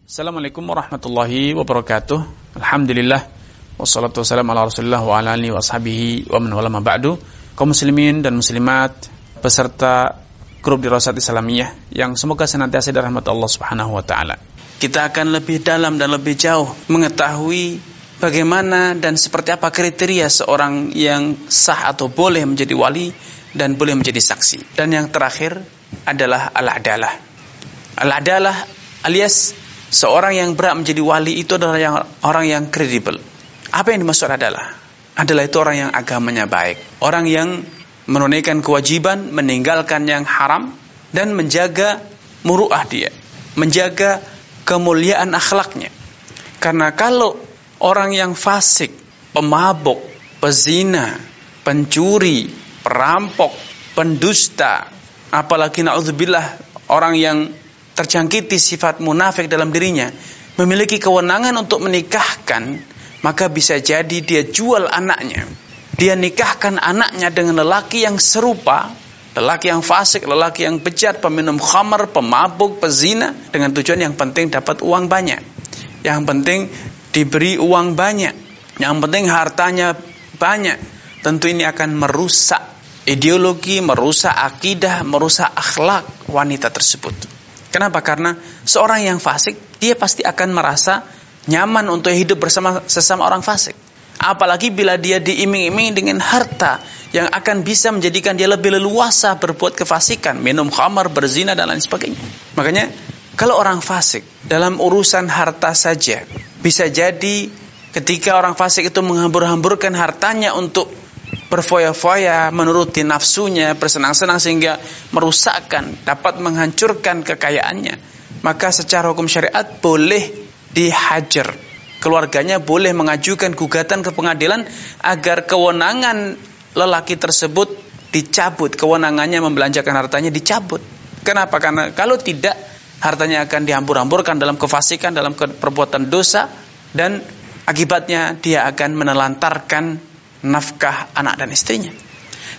Assalamualaikum warahmatullahi wabarakatuh. Alhamdulillah wassalatu wassalamu ala Rasulillah wa ala alihi wa ashabihi wa man wala ma ba'du. Kaum muslimin dan muslimat peserta grup Dirasat Islamiyah yang semoga senantiasa dirahmati Allah Subhanahu wa taala. Kita akan lebih dalam dan lebih jauh mengetahui bagaimana dan seperti apa kriteria seorang yang sah atau boleh menjadi wali dan boleh menjadi saksi. Dan yang terakhir adalah al-adalah. Al-adalah alias seorang yang berhak menjadi wali itu adalah orang yang kredibel. Apa yang dimaksud adalah itu orang yang agamanya baik, orang yang menunaikan kewajiban, meninggalkan yang haram, dan menjaga muru'ah dia, menjaga kemuliaan akhlaknya. Karena kalau orang yang fasik, pemabuk, pezina, pencuri, perampok, pendusta, apalagi na'udzubillah orang yang terjangkiti sifat munafik dalam dirinya, memiliki kewenangan untuk menikahkan, maka bisa jadi dia jual anaknya. Dia nikahkan anaknya dengan lelaki yang serupa, lelaki yang fasik, lelaki yang bejat, peminum khamar, pemabuk, pezina, dengan tujuan yang penting dapat uang banyak, yang penting diberi uang banyak, yang penting hartanya banyak. Tentu ini akan merusak ideologi, merusak akidah, merusak akhlak wanita tersebut. Kenapa? Karena seorang yang fasik, dia pasti akan merasa nyaman untuk hidup bersama sesama orang fasik. Apalagi bila dia diiming-iming dengan harta yang akan bisa menjadikan dia lebih leluasa berbuat kefasikan, minum khamar, berzina, dan lain sebagainya. Makanya, kalau orang fasik dalam urusan harta saja, bisa jadi ketika orang fasik itu menghambur-hamburkan hartanya untuk berfoya-foya, menuruti nafsunya, bersenang-senang sehingga merusakkan, dapat menghancurkan kekayaannya, maka secara hukum syariat boleh dihajar. Keluarganya boleh mengajukan gugatan ke pengadilan agar kewenangan lelaki tersebut dicabut, kewenangannya membelanjakan hartanya dicabut. Kenapa? Karena kalau tidak, hartanya akan dihambur-hamburkan dalam kefasikan, dalam perbuatan dosa, dan akibatnya dia akan menelantarkan nafkah anak dan istrinya.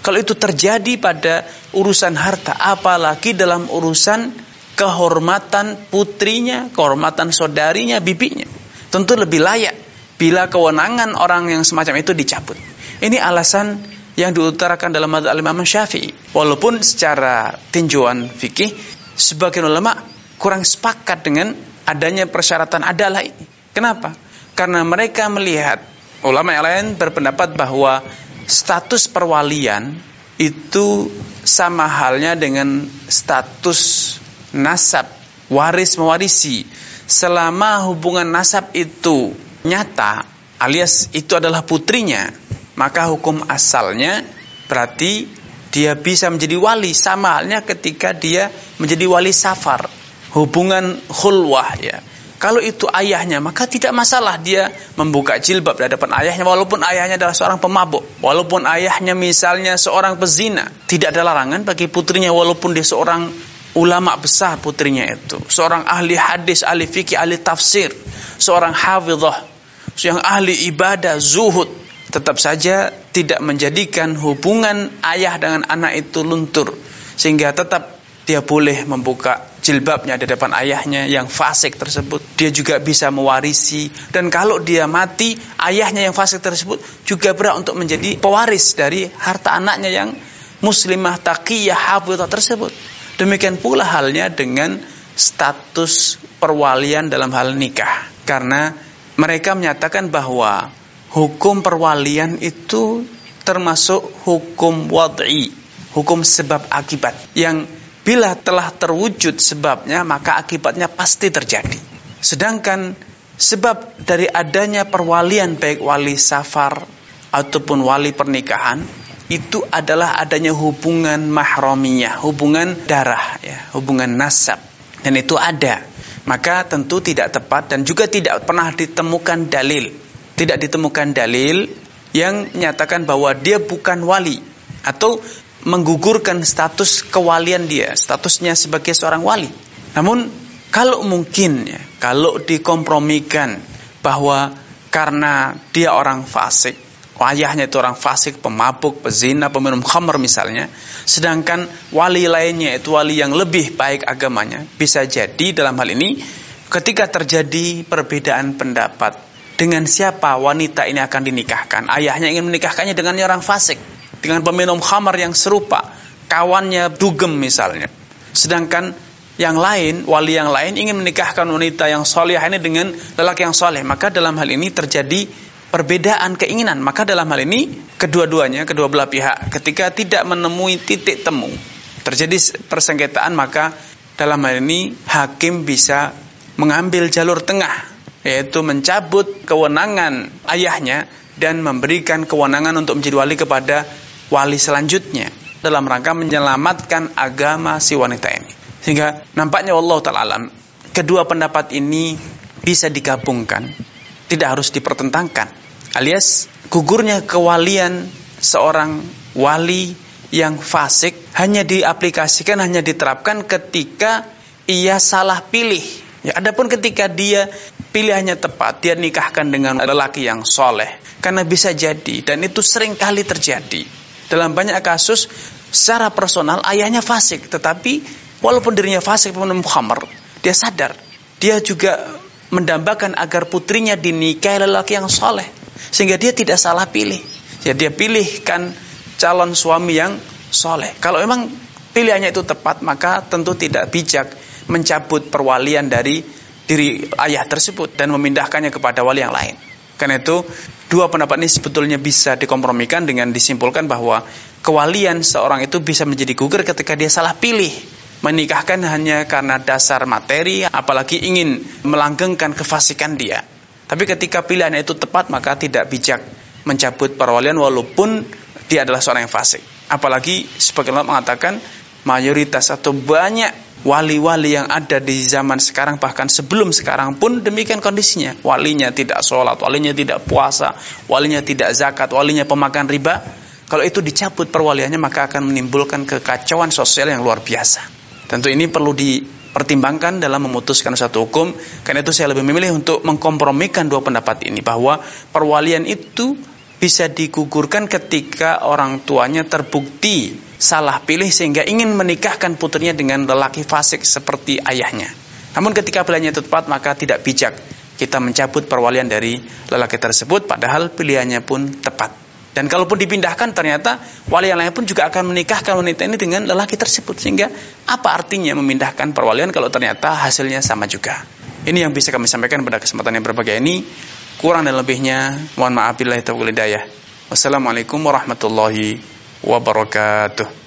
Kalau itu terjadi pada urusan harta, apalagi dalam urusan kehormatan putrinya, kehormatan saudarinya, bibinya, tentu lebih layak bila kewenangan orang yang semacam itu dicabut. Ini alasan yang diutarakan dalam mazhab Imam Syafi'i. Walaupun secara tinjauan fikih sebagian ulama kurang sepakat dengan adanya persyaratan adalah ini. Kenapa? Karena mereka melihat, ulama yang lain berpendapat bahwa status perwalian itu sama halnya dengan status nasab, waris mewarisi. Selama hubungan nasab itu nyata, alias itu adalah putrinya, maka hukum asalnya berarti dia bisa menjadi wali. Sama halnya ketika dia menjadi wali safar, hubungan khulwah ya. Kalau itu ayahnya, maka tidak masalah dia membuka jilbab di hadapan ayahnya, walaupun ayahnya adalah seorang pemabuk, walaupun ayahnya misalnya seorang pezina. Tidak ada larangan bagi putrinya, walaupun dia seorang ulama besar putrinya itu, seorang ahli hadis, ahli fikih, ahli tafsir, seorang hafizah, yang ahli ibadah, zuhud, tetap saja tidak menjadikan hubungan ayah dengan anak itu luntur, sehingga tetap dia boleh membuka jilbabnya di depan ayahnya yang fasik tersebut. Dia juga bisa mewarisi. Dan kalau dia mati, ayahnya yang fasik tersebut juga berhak untuk menjadi pewaris dari harta anaknya yang muslimah, taqiyah, hafizah tersebut. Demikian pula halnya dengan status perwalian dalam hal nikah. Karena mereka menyatakan bahwa hukum perwalian itu termasuk hukum wad'i, hukum sebab akibat, yang bila telah terwujud sebabnya, maka akibatnya pasti terjadi. Sedangkan sebab dari adanya perwalian, baik wali safar ataupun wali pernikahan, itu adalah adanya hubungan mahramiyah, hubungan darah, ya, hubungan nasab. Dan itu ada. Maka tentu tidak tepat dan juga tidak pernah ditemukan dalil. Tidak ditemukan dalil yang menyatakan bahwa dia bukan wali atau menggugurkan status kewalian dia, statusnya sebagai seorang wali. Namun kalau mungkin ya, kalau dikompromikan bahwa karena dia orang fasik, ayahnya itu orang fasik, pemabuk, pezina, peminum khamr misalnya, sedangkan wali lainnya itu wali yang lebih baik agamanya, bisa jadi dalam hal ini ketika terjadi perbedaan pendapat dengan siapa wanita ini akan dinikahkan, ayahnya ingin menikahkannya dengan orang fasik, dengan peminum khamar yang serupa, kawannya dugem misalnya, sedangkan yang lain, wali yang lain ingin menikahkan wanita yang soleh ini dengan lelaki yang soleh, maka dalam hal ini terjadi perbedaan keinginan. Maka dalam hal ini kedua belah pihak ketika tidak menemui titik temu, terjadi persengketaan, maka dalam hal ini hakim bisa mengambil jalur tengah, yaitu mencabut kewenangan ayahnya dan memberikan kewenangan untuk menjadi wali kepada wali selanjutnya dalam rangka menyelamatkan agama si wanita ini. Sehingga nampaknya wallahu ta'ala alam, kedua pendapat ini bisa digabungkan, tidak harus dipertentangkan. Alias gugurnya kewalian seorang wali yang fasik hanya diaplikasikan, hanya diterapkan ketika ia salah pilih. Ya, adapun ketika dia pilihannya tepat, dia nikahkan dengan lelaki yang soleh, karena bisa jadi, dan itu sering kali terjadi dalam banyak kasus, secara personal ayahnya fasik, tetapi walaupun dirinya fasik peminum khamar, dia sadar, dia juga mendambakan agar putrinya dinikahi lelaki yang soleh, sehingga dia tidak salah pilih. Ya, dia pilihkan calon suami yang soleh. Kalau memang pilihannya itu tepat, maka tentu tidak bijak mencabut perwalian dari diri ayah tersebut dan memindahkannya kepada wali yang lain. Karena itu, dua pendapat ini sebetulnya bisa dikompromikan dengan disimpulkan bahwa kewalian seorang itu bisa menjadi gugur ketika dia salah pilih, menikahkan hanya karena dasar materi, apalagi ingin melanggengkan kefasikan dia. Tapi ketika pilihannya itu tepat, maka tidak bijak mencabut perwalian walaupun dia adalah seorang yang fasik. Apalagi sebagaimana mengatakan mayoritas atau banyak wali-wali yang ada di zaman sekarang, bahkan sebelum sekarang pun demikian kondisinya. Walinya tidak sholat, walinya tidak puasa, walinya tidak zakat, walinya pemakan riba. Kalau itu dicabut perwaliannya, maka akan menimbulkan kekacauan sosial yang luar biasa. Tentu ini perlu dipertimbangkan dalam memutuskan suatu hukum. Karena itu saya lebih memilih untuk mengkompromikan dua pendapat ini, bahwa perwalian itu bisa digugurkan ketika orang tuanya terbukti salah pilih sehingga ingin menikahkan putrinya dengan lelaki fasik seperti ayahnya. Namun ketika pilihannya itu tepat, maka tidak bijak kita mencabut perwalian dari lelaki tersebut padahal pilihannya pun tepat. Dan kalaupun dipindahkan, ternyata wali yang lain pun juga akan menikahkan wanita ini dengan lelaki tersebut. Sehingga apa artinya memindahkan perwalian kalau ternyata hasilnya sama juga. Ini yang bisa kami sampaikan pada kesempatan yang berbahagia ini. Kurang dan lebihnya mohon maaf, billahi taufiq wal hidayah. Wassalamualaikum warahmatullahi wabarakatuh.